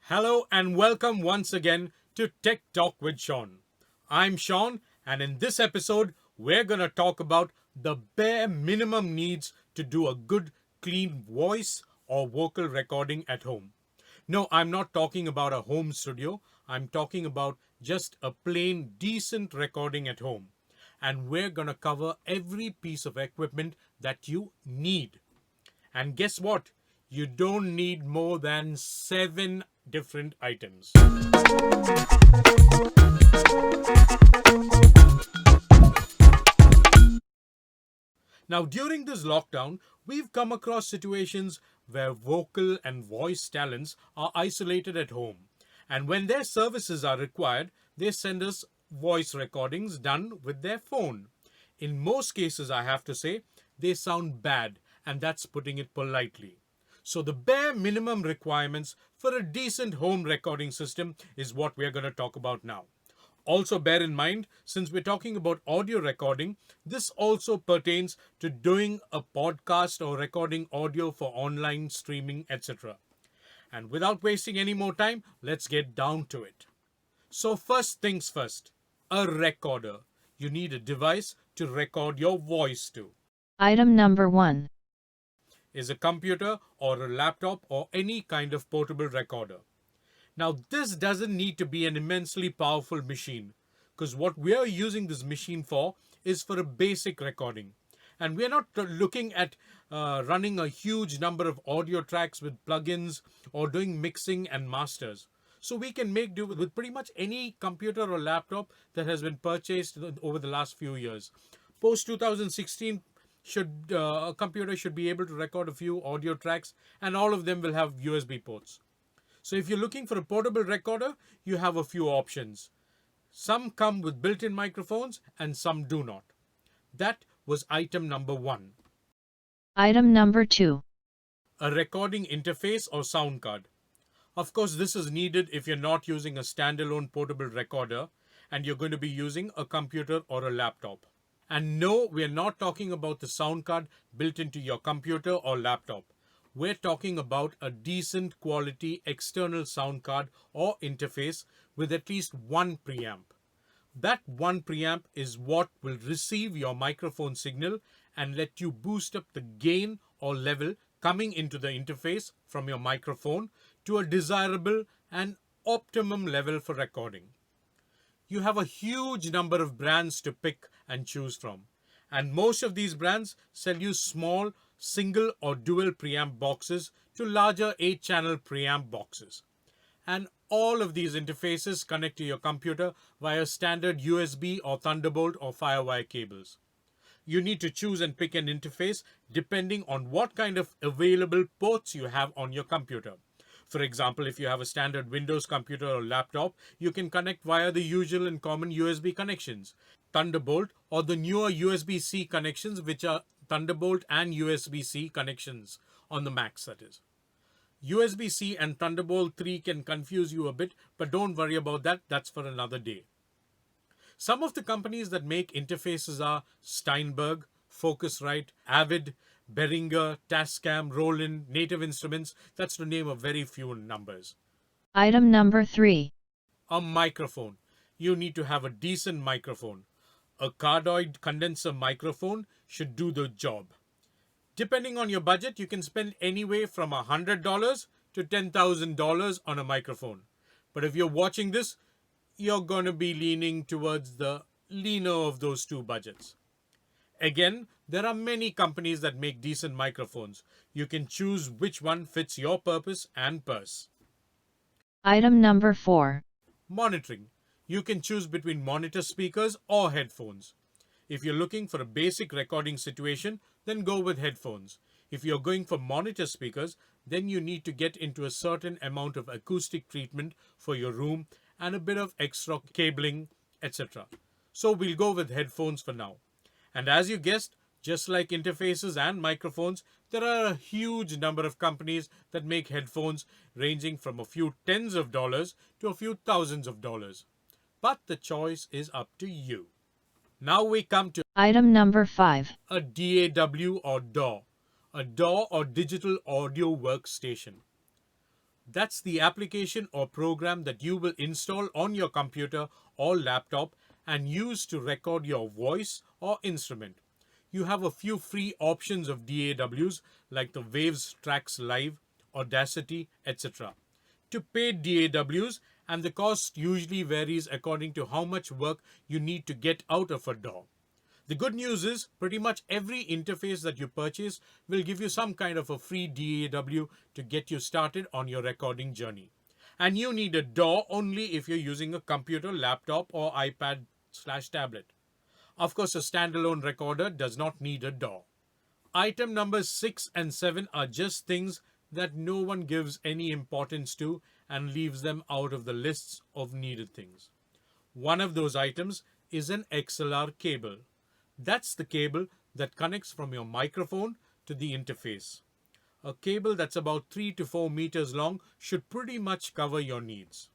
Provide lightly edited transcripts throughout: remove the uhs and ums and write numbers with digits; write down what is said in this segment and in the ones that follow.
Hello and welcome once again to Tech Talk with Sean. I'm Sean, and in this episode, we're going to talk about the bare minimum needs to do a good, clean voice or vocal recording at home. No, I'm not talking about a home studio, I'm talking about just a plain, decent recording at home. And we're going to cover every piece of equipment that you need. And guess what? You don't need more than 7 different items. Now, during this lockdown, we've come across situations where vocal and voice talents are isolated at home. And when their services are required, they send us voice recordings done with their phone. In most cases, I have to say, they sound bad, and that's putting it politely. So, the bare minimum requirements for a decent home recording system is what we're going to talk about now. Also, bear in mind, since we're talking about audio recording, this also pertains to doing a podcast or recording audio for online streaming, etc. And without wasting any more time, let's get down to it. So, first things first, a recorder. You need a device to record your voice to. Item number 1. Is a computer or a laptop or any kind of portable recorder. Now, this doesn't need to be an immensely powerful machine, because what we are using this machine for is for a basic recording. And we are not looking at running a huge number of audio tracks with plugins or doing mixing and masters. So we can make do with pretty much any computer or laptop that has been purchased over the last few years. Post 2016, a computer should be able to record a few audio tracks, and all of them will have USB ports. So if you're looking for a portable recorder, you have a few options. Some come with built-in microphones and some do not. That was item number 1. Item number 2. A recording interface or sound card. Of course, this is needed if you're not using a standalone portable recorder and you're going to be using a computer or a laptop. And no, we're not talking about the sound card built into your computer or laptop. We're talking about a decent quality external sound card or interface with at least one preamp. That one preamp is what will receive your microphone signal and let you boost up the gain or level coming into the interface from your microphone to a desirable and optimum level for recording. You have a huge number of brands to pick and choose from. And most of these brands sell you small single or dual preamp boxes to larger 8-channel preamp boxes. And all of these interfaces connect to your computer via standard USB or Thunderbolt or Firewire cables. You need to choose and pick an interface depending on what kind of available ports you have on your computer. For example, if you have a standard Windows computer or laptop, you can connect via the usual and common USB connections, Thunderbolt, or the newer USB-C connections, which are Thunderbolt and USB-C connections on the Macs, that is. USB-C and Thunderbolt 3 can confuse you a bit, but don't worry about that, that's for another day. Some of the companies that make interfaces are Steinberg, Focusrite, Avid, Behringer, Tascam, Roland, Native Instruments, that's to name a very few numbers. Item number 3. A microphone. You need to have a decent microphone. A cardioid condenser microphone should do the job. Depending on your budget, you can spend anywhere from $100 to $10,000 on a microphone. But if you're watching this, you're going to be leaning towards the leaner of those two budgets. Again, there are many companies that make decent microphones. You can choose which one fits your purpose and purse. Item number 4. Monitoring. You can choose between monitor speakers or headphones. If you're looking for a basic recording situation, then go with headphones. If you're going for monitor speakers, then you need to get into a certain amount of acoustic treatment for your room and a bit of extra cabling, etc. So we'll go with headphones for now. And as you guessed, just like interfaces and microphones, there are a huge number of companies that make headphones ranging from a few tens of dollars to a few thousands of dollars. But the choice is up to you. Now we come to Item number 5. a DAW or DAW, a DAW or digital audio workstation. That's the application or program that you will install on your computer or laptop and use to record your voice or instrument. You have a few free options of DAWs like the Waves Tracks Live, Audacity, etc. to paid DAWs, and the cost usually varies according to how much work you need to get out of a DAW. The good news is pretty much every interface that you purchase will give you some kind of a free DAW to get you started on your recording journey. And you need a DAW only if you're using a computer, laptop, or iPad/tablet. Of course, a standalone recorder does not need a DAW. Item numbers 6 and 7 are just things that no one gives any importance to and leaves them out of the lists of needed things. One of those items is an XLR cable. That's the cable that connects from your microphone to the interface. A cable that's about 3 to 4 meters long should pretty much cover your needs.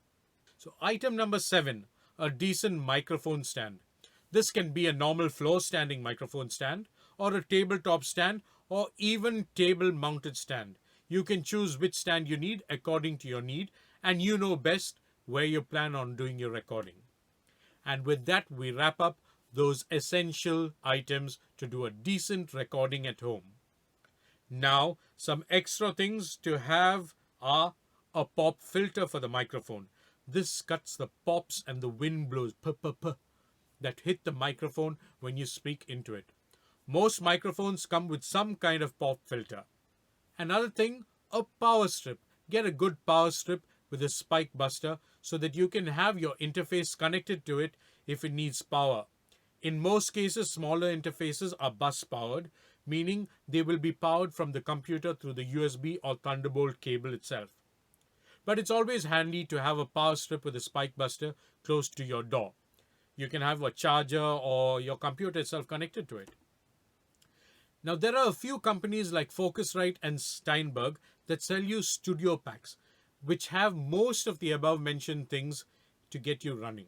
So item number 7, a decent microphone stand. This can be a normal floor standing microphone stand or a tabletop stand or even table mounted stand. You can choose which stand you need according to your need, and you know best where you plan on doing your recording. And with that, we wrap up those essential items to do a decent recording at home. Now, some extra things to have are a pop filter for the microphone. This cuts the pops and the wind blows that hit the microphone when you speak into it. Most microphones come with some kind of pop filter. Another thing, a power strip. Get a good power strip with a spike buster so that you can have your interface connected to it if it needs power. In most cases, smaller interfaces are bus powered, meaning they will be powered from the computer through the USB or Thunderbolt cable itself. But it's always handy to have a power strip with a spike buster close to your door. You can have a charger or your computer itself connected to it. Now, there are a few companies like Focusrite and Steinberg that sell you studio packs, which have most of the above mentioned things to get you running.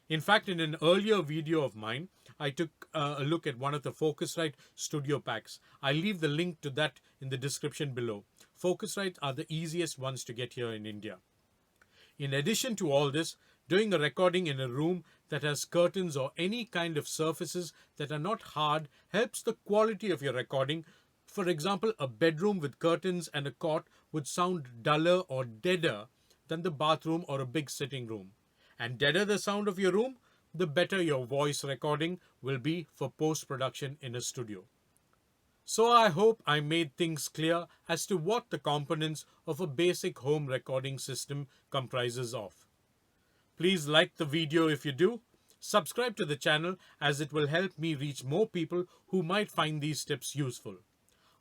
In fact, in an earlier video of mine, I took a look at one of the Focusrite Studio Packs. I'll leave the link to that in the description below. Focusrite are the easiest ones to get here in India. In addition to all this, doing a recording in a room that has curtains or any kind of surfaces that are not hard helps the quality of your recording. For example, a bedroom with curtains and a cot would sound duller or deader than the bathroom or a big sitting room. And deader the sound of your room, the better your voice recording will be for post-production in a studio. So I hope I made things clear as to what the components of a basic home recording system comprises of. Please like the video if you do. Subscribe to the channel as it will help me reach more people who might find these tips useful.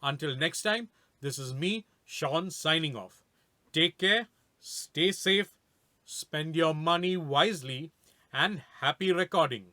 Until next time, this is me, Sean, signing off. Take care, stay safe, spend your money wisely, and happy recording.